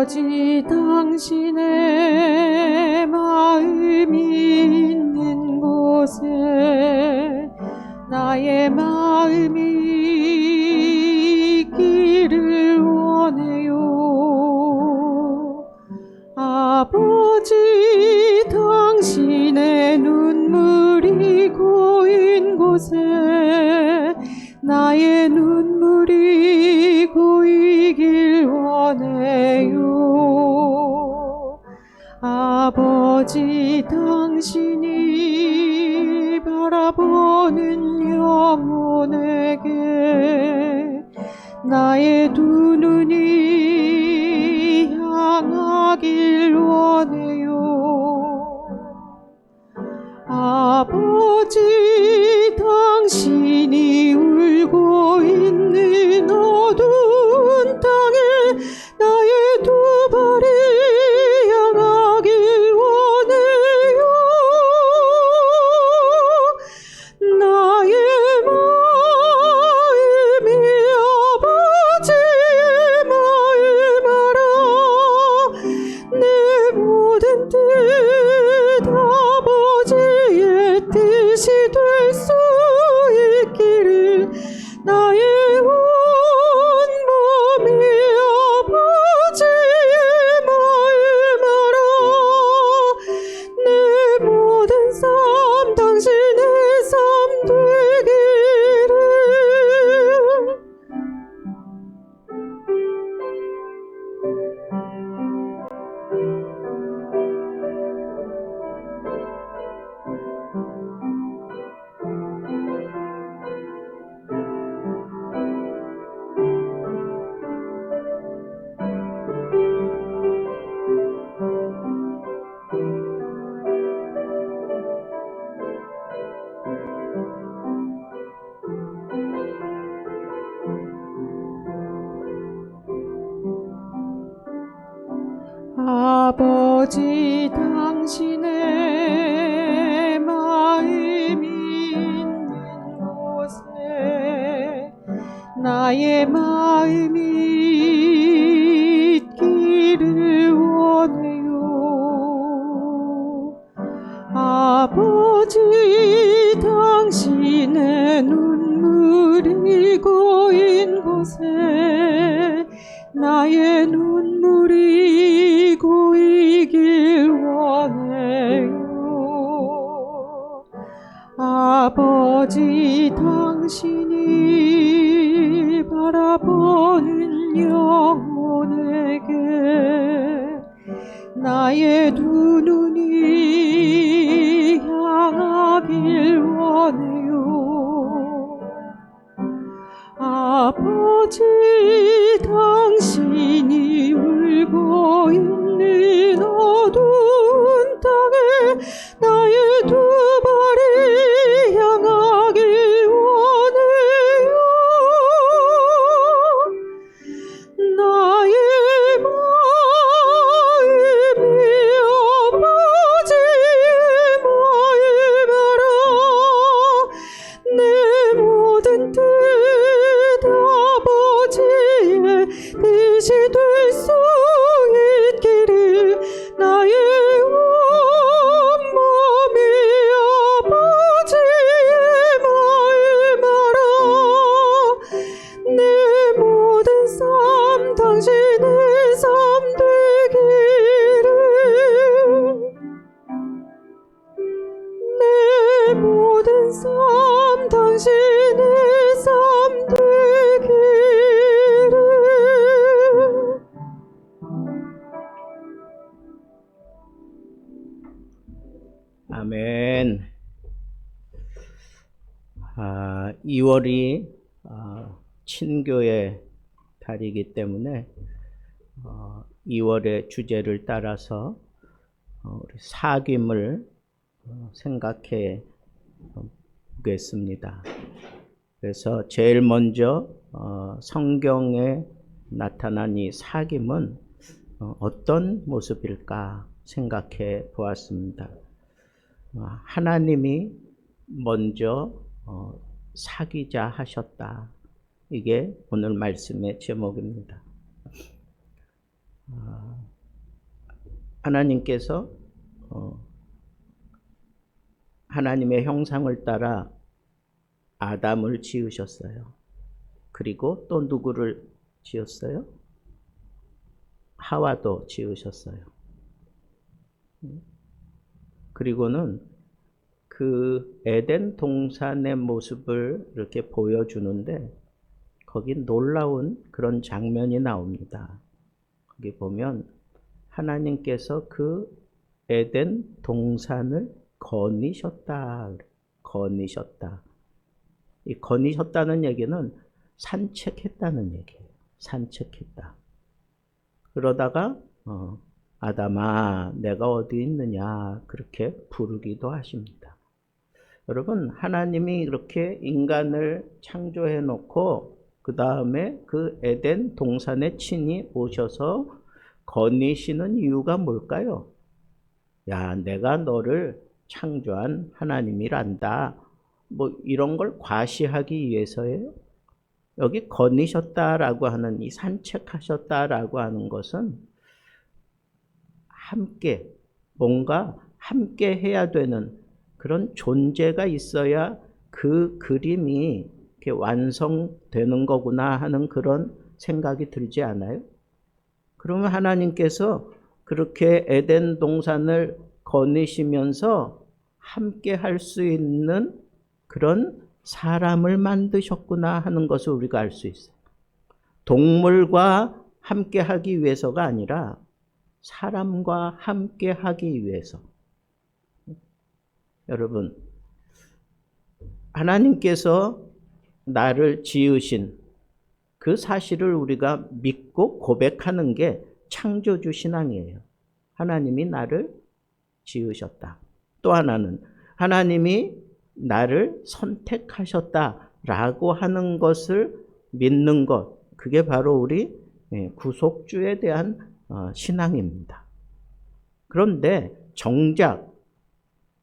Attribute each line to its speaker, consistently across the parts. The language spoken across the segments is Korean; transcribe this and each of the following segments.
Speaker 1: 아버지 당신의 마음이 있는 곳에 나의 마음이 있기를 원해요. 아버지 당신의 눈물이 고인 곳에 나의 눈물이 고이길 원해요. 아버지 당신이 바라보는 영혼에게 나의 두 눈이 향하길 원해요. 아버지 당신이 울고 있는 어두운 땅에 나의 두 발이 향하길 원해요. 나의 마음이 아버지의 마음 알아 내 모든 뜻 아버지의 뜻이 될 수 있기를 나의 온 몸이 아버지의 마음 알아 내 모든 삶 당신의 삶 되기를. 아버지 당신의 마음이 있는 곳에 나의 마음이 있기를 원해요. 아버지 당신의 눈물이 고인 곳에 나의 눈물이 고이길 원해요. 아버지 당신이 바라보는 영혼에게 나의 두 눈이 향하길 원해요. 아버지 당신이 울고 있는 어두운 땅에 나의 두 발이 향하길 원해요. 나의 마음이 아버지의 마음 알아 내 모든 뜻 아버지의 뜻이 될 수 있기를 나의 온 몸이 아버지의 마음 알아 내 모든 삶 당신의 삶 되기를. 내 모든 삶 당신의 삶 되기를.
Speaker 2: 아멘. 2월이 친교의 달이기 때문에 2월의 주제를 따라서 우리 사귐을 생각해 보겠습니다. 그래서 제일 먼저 성경에 나타난 이 사귐은 어떤 모습일까 생각해 보았습니다. 하나님이 먼저 사귀자 하셨다. 이게 오늘 말씀의 제목입니다. 하나님께서 하나님의 형상을 따라 아담을 지으셨어요. 그리고 또 누구를 지었어요? 하와도 지으셨어요. 그리고는 그 에덴 동산의 모습을 이렇게 보여주는데 거기 놀라운 그런 장면이 나옵니다. 거기 보면 하나님께서 그 에덴 동산을 거니셨다. 거니셨다. 이 거니셨다는 얘기는 산책했다는 얘기예요. 산책했다. 그러다가 아담아 내가 어디 있느냐 그렇게 부르기도 하십니다. 여러분 하나님이 이렇게 인간을 창조해 놓고 그 다음에 그 에덴 동산에 친히 오셔서 거니시는 이유가 뭘까요? 야 내가 너를 창조한 하나님이란다. 뭐 이런 걸 과시하기 위해서예요. 여기 거니셨다라고 하는 이 산책하셨다라고 하는 것은 함께 뭔가 함께 해야 되는 그런 존재가 있어야 그 그림이 이렇게 완성되는 거구나 하는 그런 생각이 들지 않아요? 그러면 하나님께서 그렇게 에덴 동산을 거니시면서 함께 할 수 있는 그런 사람을 만드셨구나 하는 것을 우리가 알 수 있어요. 동물과 함께 하기 위해서가 아니라 사람과 함께 하기 위해서. 여러분, 하나님께서 나를 지으신 그 사실을 우리가 믿고 고백하는 게 창조주 신앙이에요. 하나님이 나를 지으셨다. 또 하나는 하나님이 나를 선택하셨다라고 하는 것을 믿는 것, 그게 바로 우리 구속주에 대한 신앙입니다. 그런데 정작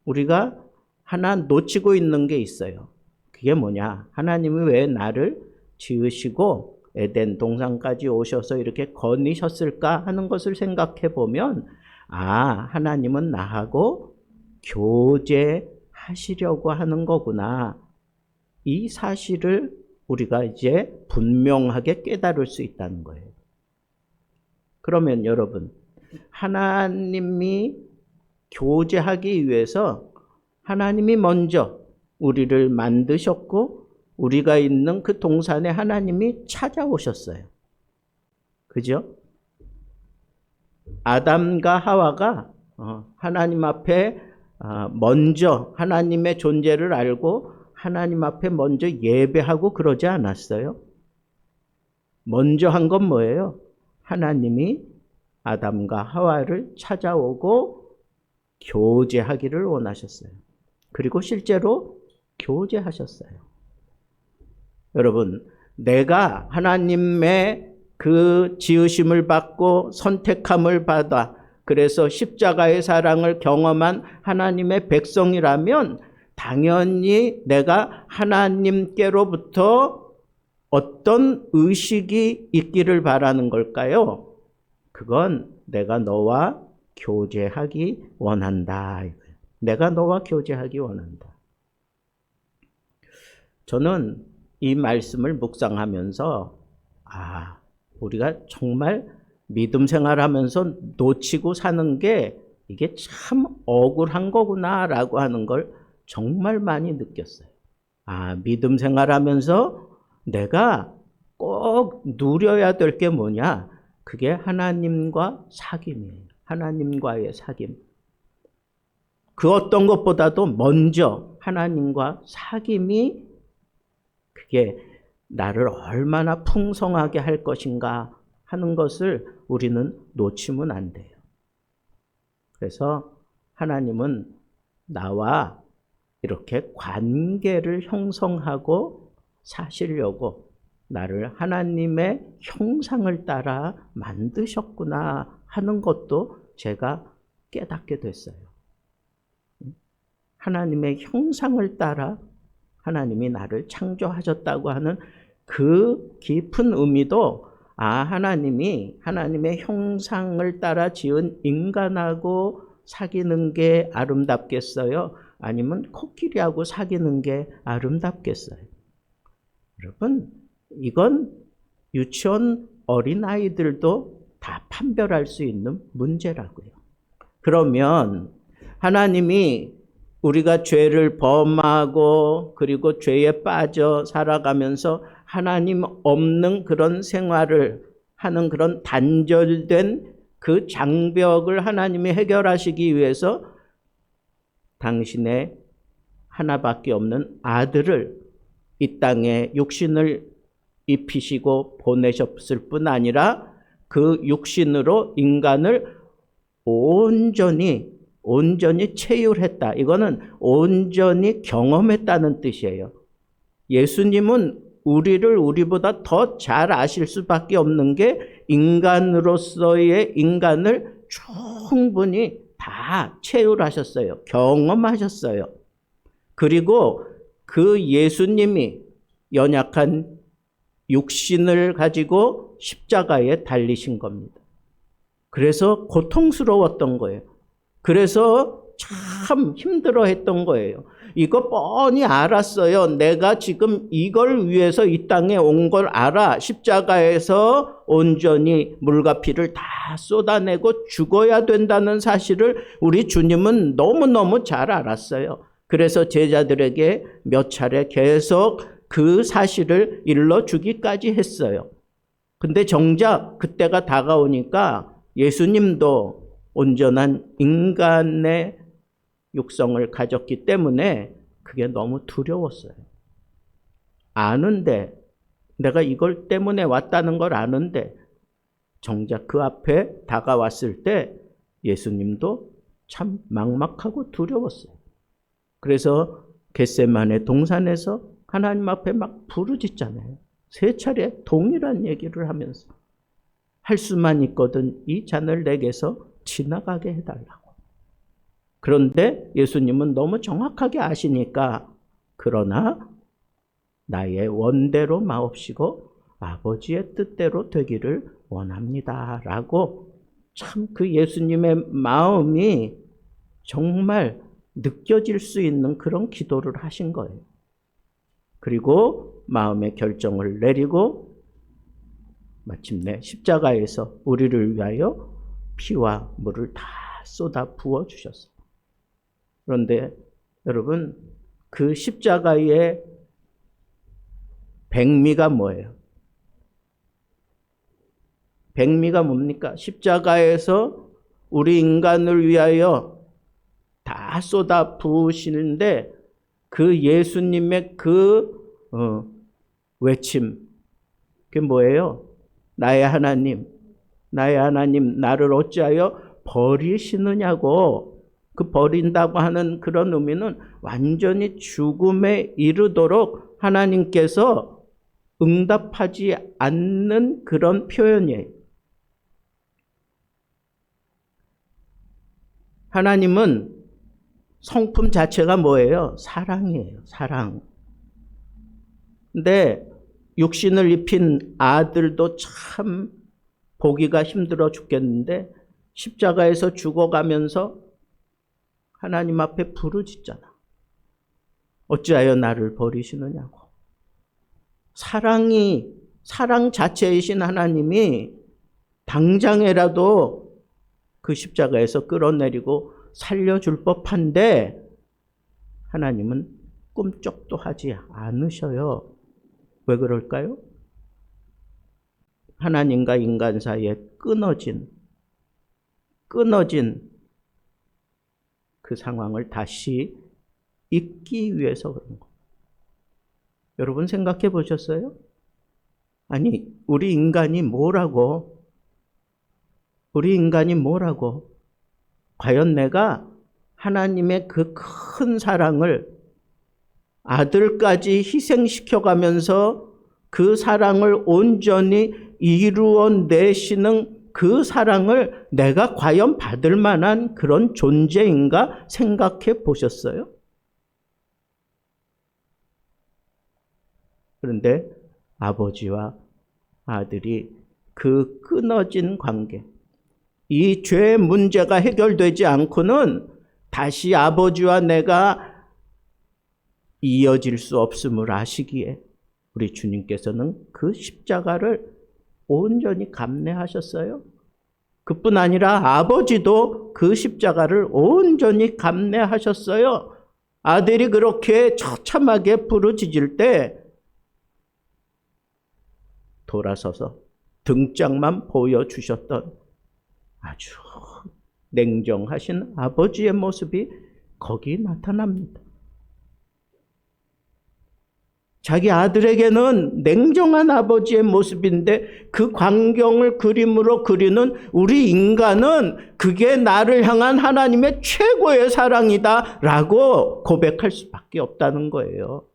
Speaker 2: 우리가 하나 놓치고 있는 게 있어요. 그게 뭐냐? 하나님이 왜 나를 지으시고 에덴 동산까지 오셔서 이렇게 거니셨을까 하는 것을 생각해 보면 하나님은 나하고 교제하시려고 하는 거구나. 이 사실을 우리가 이제 분명하게 깨달을 수 있다는 거예요. 그러면 여러분, 하나님이 교제하기 위해서 하나님이 먼저 우리를 만드셨고 우리가 있는 그 동산에 하나님이 찾아오셨어요. 그죠? 아담과 하와가 하나님 앞에 먼저 하나님의 존재를 알고 하나님 앞에 먼저 예배하고 그러지 않았어요? 먼저 한 건 뭐예요? 하나님이 아담과 하와를 찾아오고 교제하기를 원하셨어요. 그리고 실제로 교제하셨어요. 여러분, 내가 하나님의 그 지으심을 받고 선택함을 받아 그래서 십자가의 사랑을 경험한 하나님의 백성이라면 당연히 내가 하나님께로부터 어떤 의식이 있기를 바라는 걸까요? 그건 내가 너와 교제하기 원한다. 내가 너와 교제하기 원한다. 저는 이 말씀을 묵상하면서 우리가 정말 믿음 생활하면서 놓치고 사는 게 이게 참 억울한 거구나라고 하는 걸 정말 많이 느꼈어요. 믿음 생활하면서 내가 꼭 누려야 될 게 뭐냐? 그게 하나님과 사귐이에요. 하나님과의 사귐. 그 어떤 것보다도 먼저 하나님과 사귐이 그게 나를 얼마나 풍성하게 할 것인가 하는 것을 우리는 놓치면 안 돼요. 그래서 하나님은 나와 이렇게 관계를 형성하고 사시려고 나를 하나님의 형상을 따라 만드셨구나 하는 것도 제가 깨닫게 됐어요. 하나님의 형상을 따라 하나님이 나를 창조하셨다고 하는 그 깊은 의미도 하나님이 하나님의 형상을 따라 지은 인간하고 사귀는 게 아름답겠어요? 아니면 코끼리하고 사귀는 게 아름답겠어요? 여러분, 이건 유치원 어린아이들도 다 판별할 수 있는 문제라고요. 그러면 하나님이 우리가 죄를 범하고 그리고 죄에 빠져 살아가면서 하나님 없는 그런 생활을 하는 그런 단절된 그 장벽을 하나님이 해결하시기 위해서 당신의 하나밖에 없는 아들을 이 땅에 육신을 입히시고 보내셨을 뿐 아니라 그 육신으로 인간을 온전히 체휼했다. 이거는 온전히 경험했다는 뜻이에요. 예수님은 우리를 우리보다 더 잘 아실 수밖에 없는 게 인간으로서의 인간을 충분히 다 체휼하셨어요. 경험하셨어요. 그리고 그 예수님이 연약한 육신을 가지고 십자가에 달리신 겁니다. 그래서 고통스러웠던 거예요. 그래서 참 힘들어했던 거예요. 이거 뻔히 알았어요. 내가 지금 이걸 위해서 이 땅에 온 걸 알아. 십자가에서 온전히 물과 피를 다 쏟아내고 죽어야 된다는 사실을 우리 주님은 너무너무 잘 알았어요. 그래서 제자들에게 몇 차례 계속 그 사실을 일러주기까지 했어요. 근데 정작 그때가 다가오니까 예수님도 온전한 인간의 육성을 가졌기 때문에 그게 너무 두려웠어요. 아는데, 내가 이걸 때문에 왔다는 걸 아는데 정작 그 앞에 다가왔을 때 예수님도 참 막막하고 두려웠어요. 그래서 겟세마네 동산에서 하나님 앞에 막 부르짖잖아요. 3차례 동일한 얘기를 하면서 할 수만 있거든 이 잔을 내게서 지나가게 해달라고. 그런데 예수님은 너무 정확하게 아시니까 그러나 나의 원대로 마옵시고 아버지의 뜻대로 되기를 원합니다 라고 참 그 예수님의 마음이 정말 느껴질 수 있는 그런 기도를 하신 거예요. 그리고 마음의 결정을 내리고 마침내 십자가에서 우리를 위하여 피와 물을 다 쏟아 부어주셨어요. 그런데 여러분, 그 십자가의 백미가 뭐예요? 백미가 뭡니까? 십자가에서 우리 인간을 위하여 다 쏟아 부으시는데 그 예수님의 그 외침, 그게 뭐예요? 나의 하나님, 나를 어찌하여 버리시느냐고. 그 버린다고 하는 그런 의미는 완전히 죽음에 이르도록 하나님께서 응답하지 않는 그런 표현이에요. 하나님은 성품 자체가 뭐예요? 사랑이에요. 사랑. 근데 육신을 입힌 아들도 참 보기가 힘들어 죽겠는데 십자가에서 죽어가면서 하나님 앞에 부르짖잖아. 어찌하여 나를 버리시느냐고. 사랑 자체이신 하나님이 당장에라도 그 십자가에서 끌어내리고 살려줄 법한데 하나님은 꿈쩍도 하지 않으셔요. 왜 그럴까요? 하나님과 인간 사이에 끊어진 그 상황을 다시 잊기 위해서 그런 거예요. 여러분 생각해 보셨어요? 아니, 우리 인간이 뭐라고? 과연 내가 하나님의 그 큰 사랑을 아들까지 희생시켜가면서 그 사랑을 온전히 이루어내시는 그 사랑을 내가 과연 받을 만한 그런 존재인가 생각해 보셨어요? 그런데 아버지와 아들이 그 끊어진 관계, 이 죄 문제가 해결되지 않고는 다시 아버지와 내가 이어질 수 없음을 아시기에 우리 주님께서는 그 십자가를 온전히 감내하셨어요. 그뿐 아니라 아버지도 그 십자가를 온전히 감내하셨어요. 아들이 그렇게 처참하게 부르짖을 때 돌아서서 등짝만 보여주셨던 아주 냉정하신 아버지의 모습이 거기 나타납니다. 자기 아들에게는 냉정한 아버지의 모습인데 그 광경을 그림으로 그리는 우리 인간은 그게 나를 향한 하나님의 최고의 사랑이다 라고 고백할 수밖에 없다는 거예요.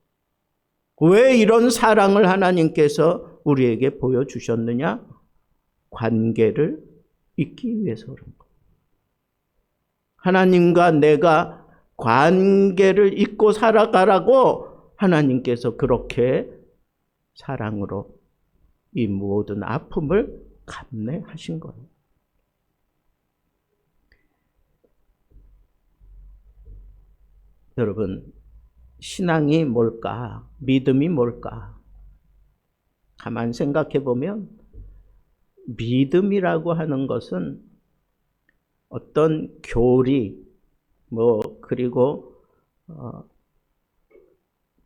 Speaker 2: 왜 이런 사랑을 하나님께서 우리에게 보여주셨느냐? 관계를 잇기 위해서 그런 거예요. 하나님과 내가 관계를 잇고 살아가라고 하나님께서 그렇게 사랑으로 이 모든 아픔을 감내하신 거예요. 여러분, 신앙이 뭘까? 믿음이 뭘까? 가만 생각해 보면 믿음이라고 하는 것은 어떤 교리, 그리고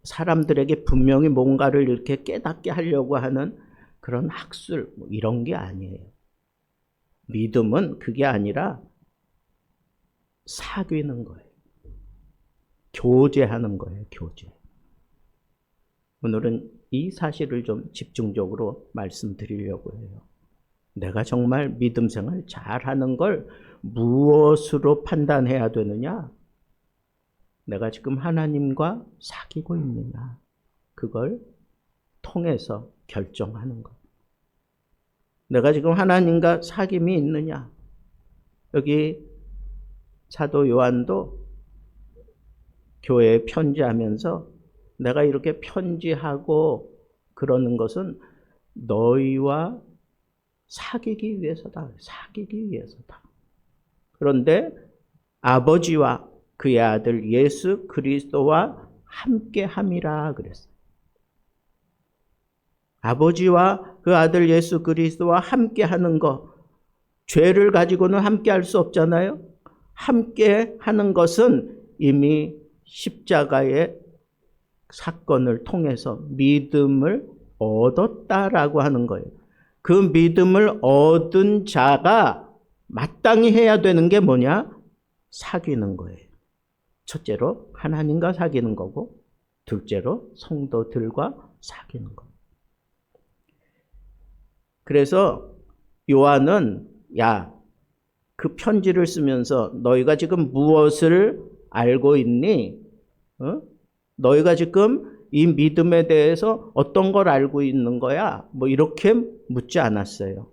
Speaker 2: 사람들에게 분명히 뭔가를 이렇게 깨닫게 하려고 하는 그런 학술, 이런 게 아니에요. 믿음은 그게 아니라 사귀는 거예요. 교제하는 거예요, 교제. 오늘은 이 사실을 좀 집중적으로 말씀드리려고 해요. 내가 정말 믿음 생활 잘하는 걸 무엇으로 판단해야 되느냐? 내가 지금 하나님과 사귀고 있느냐? 그걸 통해서 결정하는 것. 내가 지금 하나님과 사귐이 있느냐? 여기 사도 요한도 교회에 편지하면서 내가 이렇게 편지하고 그러는 것은 너희와 사귀기 위해서다. 사귀기 위해서다. 그런데 아버지와 그의 아들 예수 그리스도와 함께함이라 그랬어요. 아버지와 그 아들 예수 그리스도와 함께하는 것, 죄를 가지고는 함께할 수 없잖아요. 함께하는 것은 이미 십자가의 사건을 통해서 믿음을 얻었다라고 하는 거예요. 그 믿음을 얻은 자가 마땅히 해야 되는 게 뭐냐? 사귀는 거예요. 첫째로 하나님과 사귀는 거고, 둘째로 성도들과 사귀는 거. 그래서 요한은 그 편지를 쓰면서 너희가 지금 무엇을 알고 있니? 너희가 지금 이 믿음에 대해서 어떤 걸 알고 있는 거야? 이렇게 묻지 않았어요.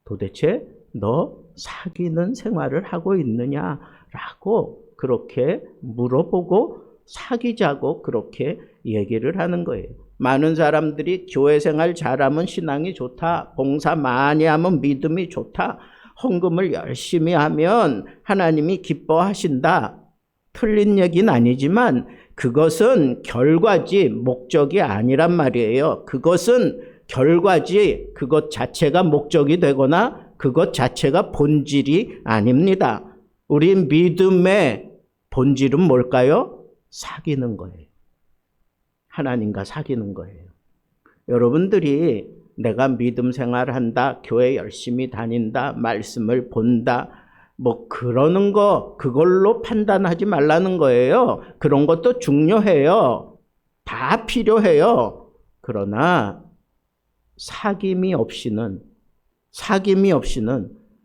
Speaker 2: 도대체 너 사귀는 생활을 하고 있느냐라고 그렇게 물어보고 사귀자고 그렇게 얘기를 하는 거예요. 많은 사람들이 교회 생활 잘하면 신앙이 좋다, 봉사 많이 하면 믿음이 좋다, 헌금을 열심히 하면 하나님이 기뻐하신다. 틀린 얘기는 아니지만 그것은 결과지 목적이 아니란 말이에요. 그것은 결과지 그것 자체가 목적이 되거나 그것 자체가 본질이 아닙니다. 우리 믿음의 본질은 뭘까요? 사귀는 거예요. 하나님과 사귀는 거예요. 여러분들이 내가 믿음 생활한다, 교회 열심히 다닌다, 말씀을 본다, 그러는 거 그걸로 판단하지 말라는 거예요. 그런 것도 중요해요. 다 필요해요. 그러나 사귐이 없이는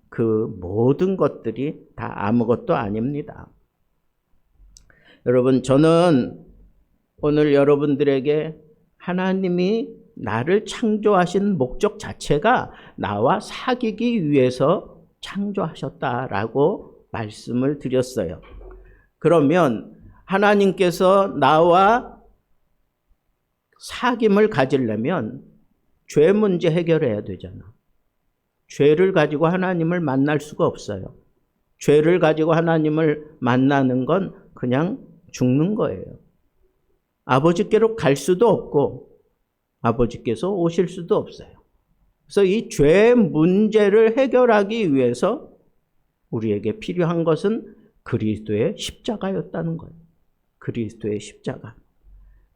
Speaker 2: 그 모든 것들이 다 아무것도 아닙니다. 여러분, 저는 오늘 여러분들에게 하나님이 나를 창조하신 목적 자체가 나와 사귀기 위해서 창조하셨다라고 말씀을 드렸어요. 그러면 하나님께서 나와 사귐을 가지려면 죄 문제 해결해야 되잖아. 죄를 가지고 하나님을 만날 수가 없어요. 죄를 가지고 하나님을 만나는 건 그냥 죽는 거예요. 아버지께로 갈 수도 없고 아버지께서 오실 수도 없어요. 그래서 이 죄 문제를 해결하기 위해서 우리에게 필요한 것은 그리스도의 십자가였다는 거예요. 그리스도의 십자가.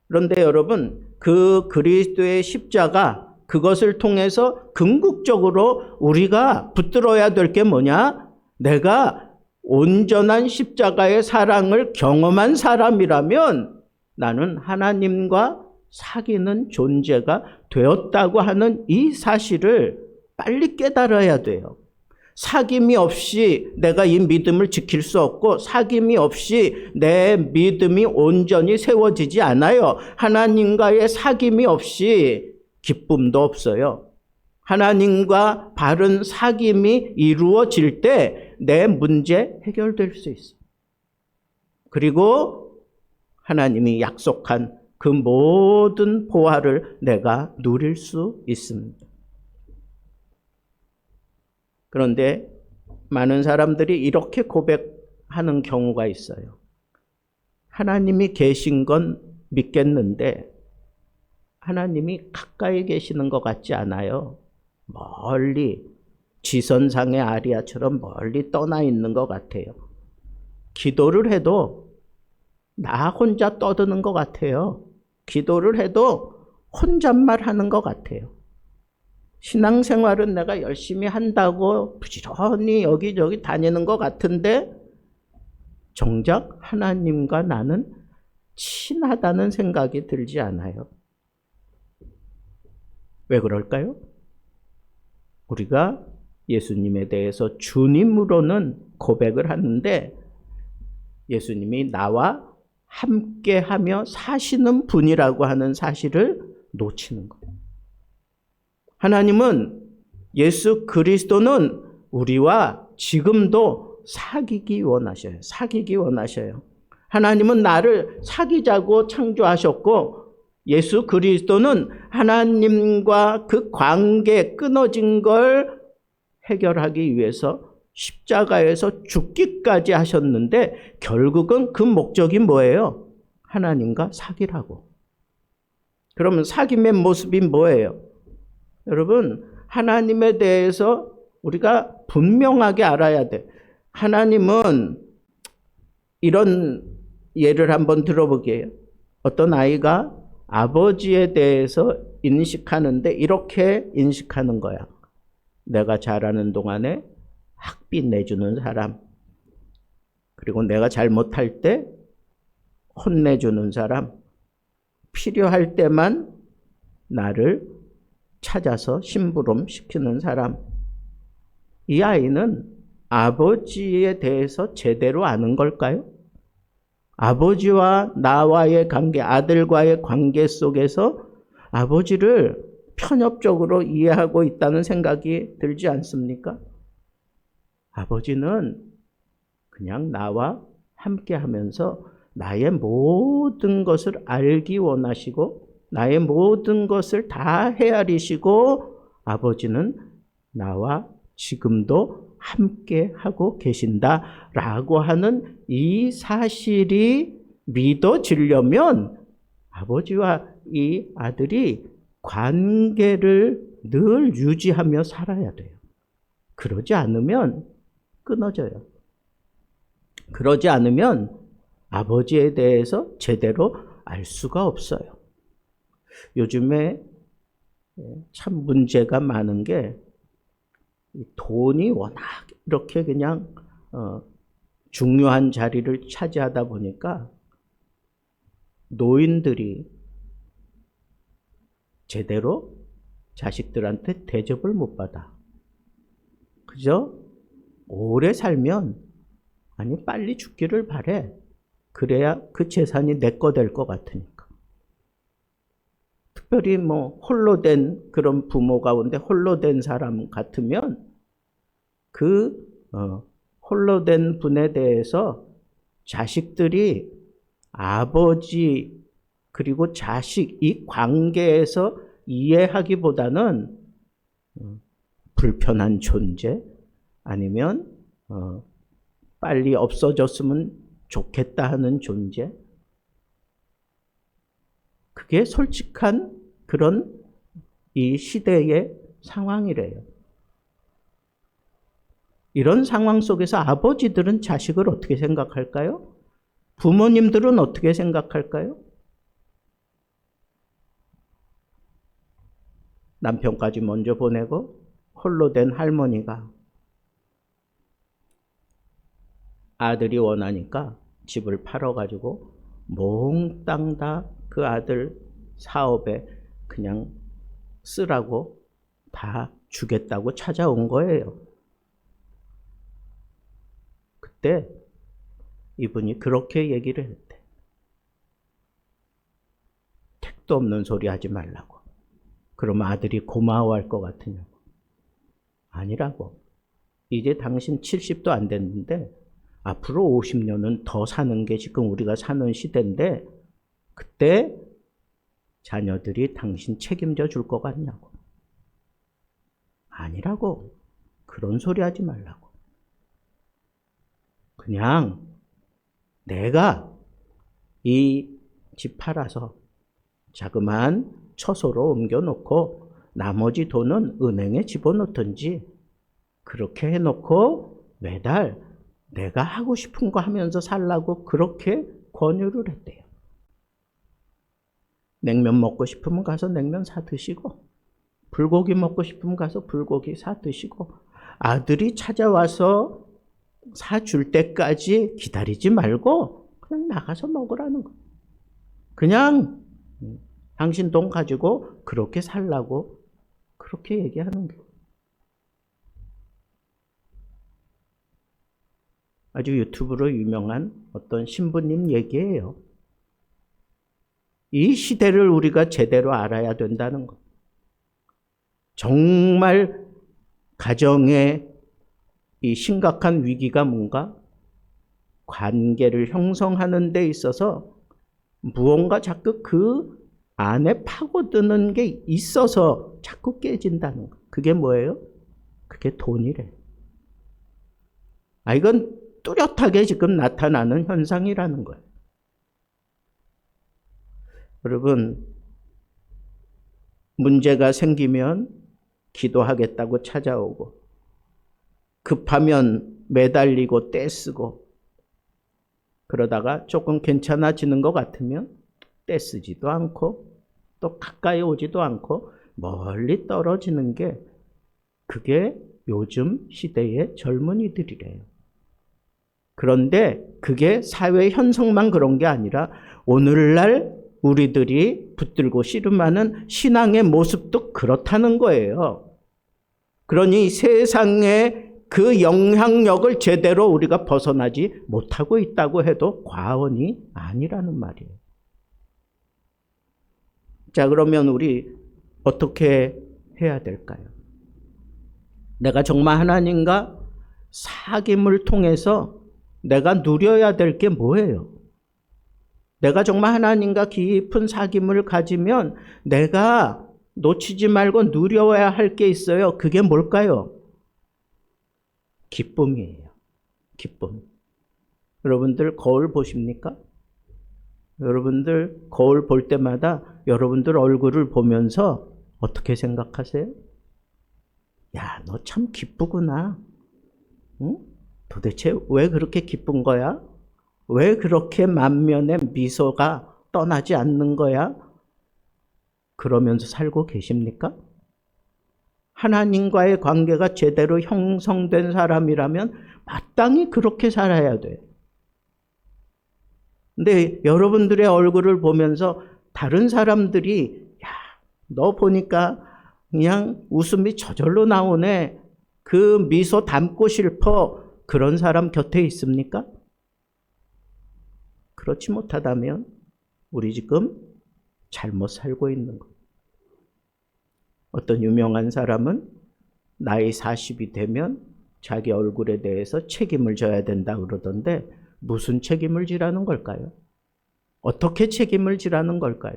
Speaker 2: 그런데 여러분, 그 그리스도의 십자가, 그것을 통해서 궁극적으로 우리가 붙들어야 될 게 뭐냐? 내가 온전한 십자가의 사랑을 경험한 사람이라면 나는 하나님과 사귀는 존재가 되었다고 하는 이 사실을 빨리 깨달아야 돼요. 사귐이 없이 내가 이 믿음을 지킬 수 없고 사귐이 없이 내 믿음이 온전히 세워지지 않아요. 하나님과의 사귐이 없이 기쁨도 없어요. 하나님과 바른 사귐이 이루어질 때 내 문제 해결될 수 있어요. 그리고 하나님이 약속한 그 모든 보화를 내가 누릴 수 있습니다. 그런데 많은 사람들이 이렇게 고백하는 경우가 있어요. 하나님이 계신 건 믿겠는데 하나님이 가까이 계시는 것 같지 않아요. 멀리 지선상의 아리아처럼 멀리 떠나 있는 것 같아요. 기도를 해도 나 혼자 떠드는 것 같아요. 기도를 해도 혼잣말 하는 것 같아요. 신앙생활은 내가 열심히 한다고 부지런히 여기저기 다니는 것 같은데 정작 하나님과 나는 친하다는 생각이 들지 않아요. 왜 그럴까요? 우리가 예수님에 대해서 주님으로는 고백을 하는데 예수님이 나와 함께하며 사시는 분이라고 하는 사실을 놓치는 거예요. 하나님은 예수 그리스도는 우리와 지금도 사귀기 원하셔요. 사귀기 원하셔요. 하나님은 나를 사귀자고 창조하셨고 예수 그리스도는 하나님과 그 관계 끊어진 걸 해결하기 위해서 십자가에서 죽기까지 하셨는데 결국은 그 목적이 뭐예요? 하나님과 사귀라고. 그러면 사귐의 모습이 뭐예요? 여러분, 하나님에 대해서 우리가 분명하게 알아야 돼. 하나님은 이런 예를 한번 들어보게요. 어떤 아이가 아버지에 대해서 인식하는데 이렇게 인식하는 거야. 내가 자라는 동안에 학비 내주는 사람, 그리고 내가 잘못할 때 혼내주는 사람, 필요할 때만 나를 찾아서 심부름 시키는 사람. 이 아이는 아버지에 대해서 제대로 아는 걸까요? 아버지와 나와의 관계, 아들과의 관계 속에서 아버지를 편협적으로 이해하고 있다는 생각이 들지 않습니까? 아버지는 그냥 나와 함께 하면서 나의 모든 것을 알기 원하시고 나의 모든 것을 다 헤아리시고 아버지는 나와 지금도 함께 하고 계신다라고 하는 이 사실이 믿어지려면 아버지와 이 아들이 관계를 늘 유지하며 살아야 돼요. 그러지 않으면 끊어져요. 그러지 않으면 아버지에 대해서 제대로 알 수가 없어요. 요즘에 참 문제가 많은 게 돈이 워낙 이렇게 그냥 중요한 자리를 차지하다 보니까 노인들이 제대로 자식들한테 대접을 못 받아. 그죠? 오래 살면 아니 빨리 죽기를 바래. 그래야 그 재산이 내 거 될 것 같으니까. 특별히 뭐 홀로 된 그런 부모 가운데 홀로 된 사람 같으면 그 홀로 된 분에 대해서 자식들이 아버지 그리고 자식 이 관계에서 이해하기보다는 불편한 존재 아니면 빨리 없어졌으면 좋겠다 하는 존재. 그게 솔직한 그런 이 시대의 상황이래요. 이런 상황 속에서 아버지들은 자식을 어떻게 생각할까요? 부모님들은 어떻게 생각할까요? 남편까지 먼저 보내고 홀로 된 할머니가 아들이 원하니까 집을 팔아가지고 몽땅 다 그 아들 사업에 그냥 쓰라고 다 주겠다고 찾아온 거예요. 그때 이분이 그렇게 얘기를 했대. 택도 없는 소리 하지 말라고. 그러면 아들이 고마워할 것 같으냐고. 아니라고. 이제 당신 70도 안 됐는데 앞으로 50년은 더 사는 게 지금 우리가 사는 시대인데 그때 자녀들이 당신 책임져 줄 것 같냐고. 아니라고. 그런 소리 하지 말라고. 그냥 내가 이 집 팔아서 자그마한 처소로 옮겨놓고 나머지 돈은 은행에 집어넣든지 그렇게 해놓고 매달 내가 하고 싶은 거 하면서 살라고 그렇게 권유를 했대요. 냉면 먹고 싶으면 가서 냉면 사 드시고 불고기 먹고 싶으면 가서 불고기 사 드시고 아들이 찾아와서 사줄 때까지 기다리지 말고 그냥 나가서 먹으라는 거예요. 그냥 당신 돈 가지고 그렇게 살라고 그렇게 얘기하는 거예요. 아주 유튜브로 유명한 어떤 신부님 얘기예요. 이 시대를 우리가 제대로 알아야 된다는 것. 정말 가정의 이 심각한 위기가 뭔가 관계를 형성하는 데 있어서 무언가 자꾸 그 안에 파고드는 게 있어서 자꾸 깨진다는 것. 그게 뭐예요? 그게 돈이래. 이건 뚜렷하게 지금 나타나는 현상이라는 거예요. 여러분, 문제가 생기면 기도하겠다고 찾아오고 급하면 매달리고 떼쓰고 그러다가 조금 괜찮아지는 것 같으면 떼쓰지도 않고 또 가까이 오지도 않고 멀리 떨어지는 게 그게 요즘 시대의 젊은이들이래요. 그런데 그게 사회 현상만 그런 게 아니라 오늘날 우리들이 붙들고 씨름하는 신앙의 모습도 그렇다는 거예요. 그러니 세상의 그 영향력을 제대로 우리가 벗어나지 못하고 있다고 해도 과언이 아니라는 말이에요. 자, 그러면 우리 어떻게 해야 될까요? 내가 정말 하나님과 사귐을 통해서 내가 누려야 될 게 뭐예요? 내가 정말 하나님과 깊은 사귐을 가지면 내가 놓치지 말고 누려야 할 게 있어요. 그게 뭘까요? 기쁨이에요. 기쁨. 여러분들 거울 보십니까? 여러분들 거울 볼 때마다 여러분들 얼굴을 보면서 어떻게 생각하세요? 야, 너 참 기쁘구나. 응? 도대체 왜 그렇게 기쁜 거야? 왜 그렇게 만면에 미소가 떠나지 않는 거야? 그러면서 살고 계십니까? 하나님과의 관계가 제대로 형성된 사람이라면 마땅히 그렇게 살아야 돼요. 근데 여러분들의 얼굴을 보면서 다른 사람들이 야, 너 보니까 그냥 웃음이 저절로 나오네. 그 미소 담고 싶어. 그런 사람 곁에 있습니까? 그렇지 못하다면 우리 지금 잘못 살고 있는 것. 어떤 유명한 사람은 나이 40이 되면 자기 얼굴에 대해서 책임을 져야 된다 그러던데 무슨 책임을 지라는 걸까요? 어떻게 책임을 지라는 걸까요?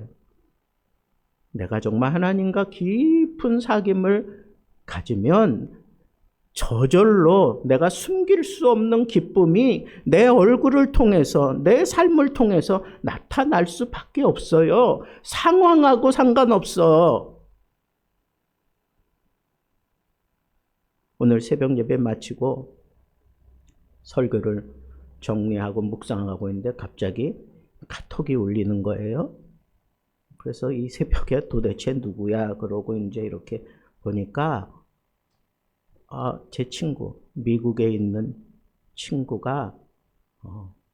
Speaker 2: 내가 정말 하나님과 깊은 사귐을 가지면 저절로 내가 숨길 수 없는 기쁨이 내 얼굴을 통해서, 내 삶을 통해서 나타날 수밖에 없어요. 상황하고 상관없어. 오늘 새벽 예배 마치고 설교를 정리하고 묵상하고 있는데 갑자기 카톡이 울리는 거예요. 그래서 이 새벽에 도대체 누구야? 그러고 이제 이렇게 보니까 제 친구, 미국에 있는 친구가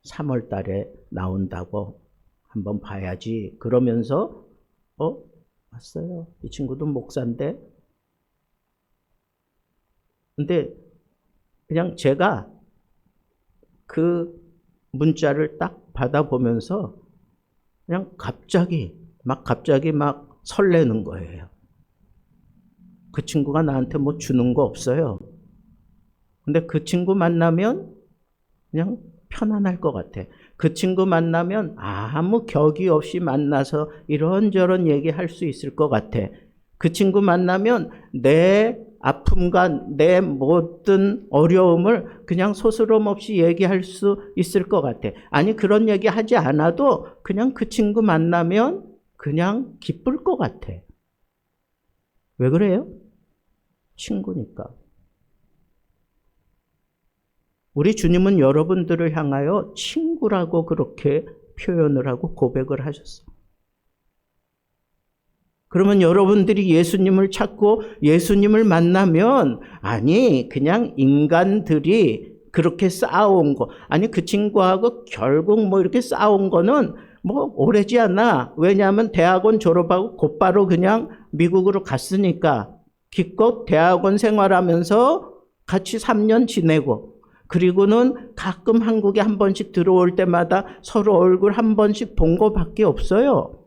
Speaker 2: 3월 달에 나온다고 한번 봐야지. 그러면서 왔어요. 이 친구도 목사인데. 근데 그냥 제가 그 문자를 딱 받아보면서 그냥 갑자기 막 설레는 거예요. 그 친구가 나한테 뭐 주는 거 없어요. 근데 그 친구 만나면 그냥 편안할 것 같아. 그 친구 만나면 아무 격이 없이 만나서 이런저런 얘기할 수 있을 것 같아. 그 친구 만나면 내 아픔과 내 모든 어려움을 그냥 소스럼 없이 얘기할 수 있을 것 같아. 아니, 그런 얘기 하지 않아도 그냥 그 친구 만나면 그냥 기쁠 것 같아. 왜 그래요? 친구니까. 우리 주님은 여러분들을 향하여 친구라고 그렇게 표현을 하고 고백을 하셨어. 그러면 여러분들이 예수님을 찾고 예수님을 만나면 아니 그냥 인간들이 그렇게 쌓아온 거, 아니 그 친구하고 결국 뭐 이렇게 쌓아온 거는 뭐 오래지 않아. 왜냐하면 대학원 졸업하고 곧바로 그냥 미국으로 갔으니까 기껏 대학원 생활하면서 같이 3년 지내고, 그리고는 가끔 한국에 한 번씩 들어올 때마다 서로 얼굴 한 번씩 본 거밖에 없어요.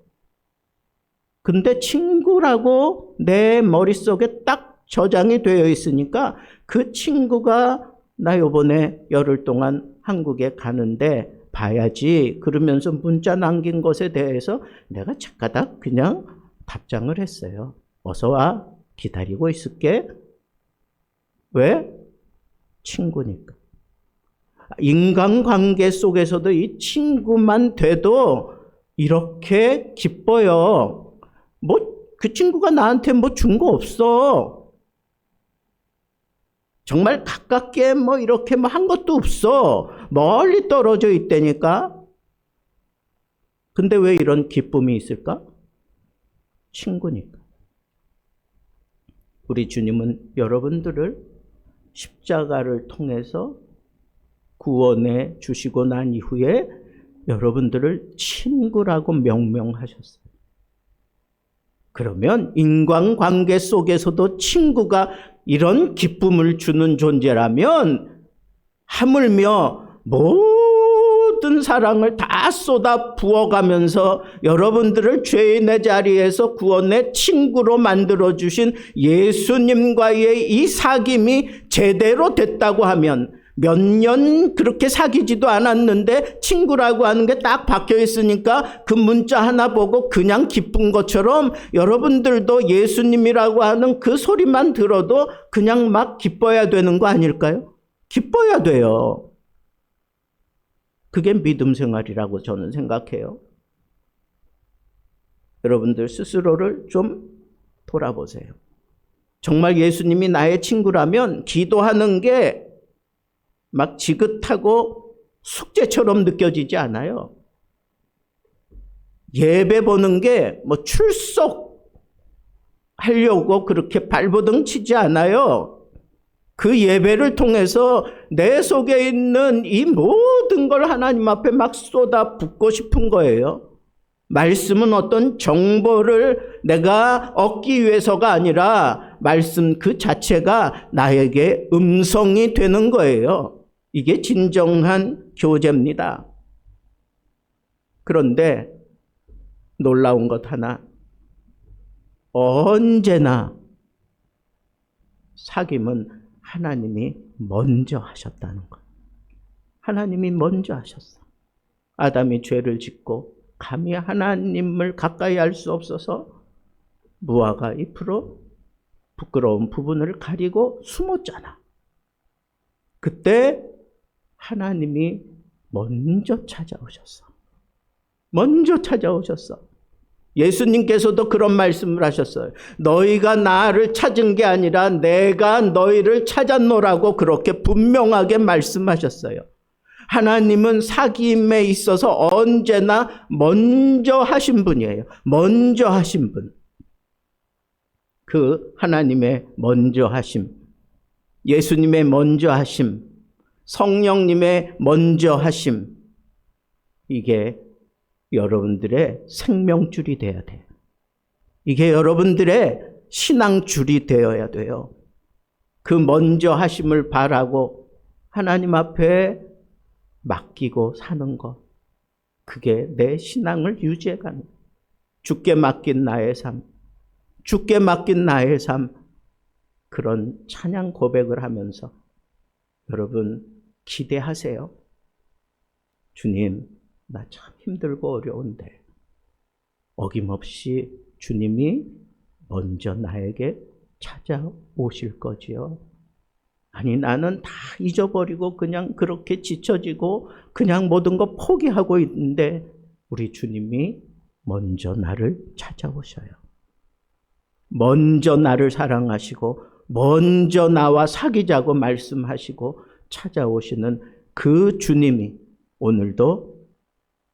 Speaker 2: 근데 친구라고 내 머릿속에 딱 저장이 되어 있으니까 그 친구가 나 요번에 열흘 동안 한국에 가는데 봐야지 그러면서 문자 남긴 것에 대해서 내가 착가닥 그냥 답장을 했어요. 어서 와, 기다리고 있을게. 왜? 친구니까. 인간관계 속에서도 이 친구만 돼도 이렇게 기뻐요. 뭐 그 친구가 나한테 뭐 준 거 없어. 정말 가깝게 뭐 이렇게 뭐 한 것도 없어. 멀리 떨어져 있다니까. 근데 왜 이런 기쁨이 있을까? 친구니까. 우리 주님은 여러분들을 십자가를 통해서 구원해 주시고 난 이후에 여러분들을 친구라고 명명하셨어요. 그러면 인간관계 속에서도 친구가 이런 기쁨을 주는 존재라면 하물며 모든 사랑을 다 쏟아 부어가면서 여러분들을 죄인의 자리에서 구원해 친구로 만들어주신 예수님과의 이 사귐이 제대로 됐다고 하면, 몇 년 그렇게 사귀지도 않았는데 친구라고 하는 게 딱 박혀 있으니까 그 문자 하나 보고 그냥 기쁜 것처럼 여러분들도 예수님이라고 하는 그 소리만 들어도 그냥 막 기뻐야 되는 거 아닐까요? 기뻐야 돼요. 그게 믿음 생활이라고 저는 생각해요. 여러분들 스스로를 좀 돌아보세요. 정말 예수님이 나의 친구라면 기도하는 게 막 지긋하고 숙제처럼 느껴지지 않아요. 예배 보는 게 뭐 출석하려고 그렇게 발버둥 치지 않아요. 그 예배를 통해서 내 속에 있는 이 모든 걸 하나님 앞에 막 쏟아 붓고 싶은 거예요. 말씀은 어떤 정보를 내가 얻기 위해서가 아니라 말씀 그 자체가 나에게 음성이 되는 거예요. 이게 진정한 교제입니다. 그런데 놀라운 것 하나, 언제나 사귐은 하나님이 먼저 하셨다는 것. 하나님이 먼저 하셨어. 아담이 죄를 짓고 감히 하나님을 가까이 할 수 없어서 무화과 잎으로 부끄러운 부분을 가리고 숨었잖아. 그때 하나님이 먼저 찾아오셨어. 먼저 찾아오셨어. 예수님께서도 그런 말씀을 하셨어요. 너희가 나를 찾은 게 아니라 내가 너희를 찾았노라고 그렇게 분명하게 말씀하셨어요. 하나님은 사귐에 있어서 언제나 먼저 하신 분이에요. 먼저 하신 분. 그 하나님의 먼저 하심, 예수님의 먼저 하심, 성령님의 먼저 하심, 이게 여러분들의 생명줄이 돼야 돼요. 이게 여러분들의 신앙줄이 되어야 돼요. 그 먼저 하심을 바라고 하나님 앞에 맡기고 사는 것, 그게 내 신앙을 유지해가는 거예요. 주께 맡긴 나의 삶, 주께 맡긴 나의 삶, 그런 찬양 고백을 하면서 여러분 기대하세요. 주님, 나 참 힘들고 어려운데 어김없이 주님이 먼저 나에게 찾아오실 거지요. 아니, 나는 다 잊어버리고 그냥 그렇게 지쳐지고 그냥 모든 거 포기하고 있는데 우리 주님이 먼저 나를 찾아오셔요. 먼저 나를 사랑하시고 먼저 나와 사귀자고 말씀하시고 찾아오시는 그 주님이 오늘도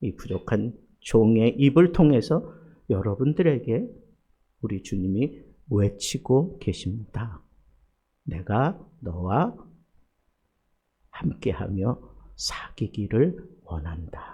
Speaker 2: 이 부족한 종의 입을 통해서 여러분들에게 우리 주님이 외치고 계십니다. 내가 너와 함께하며 사귀기를 원한다.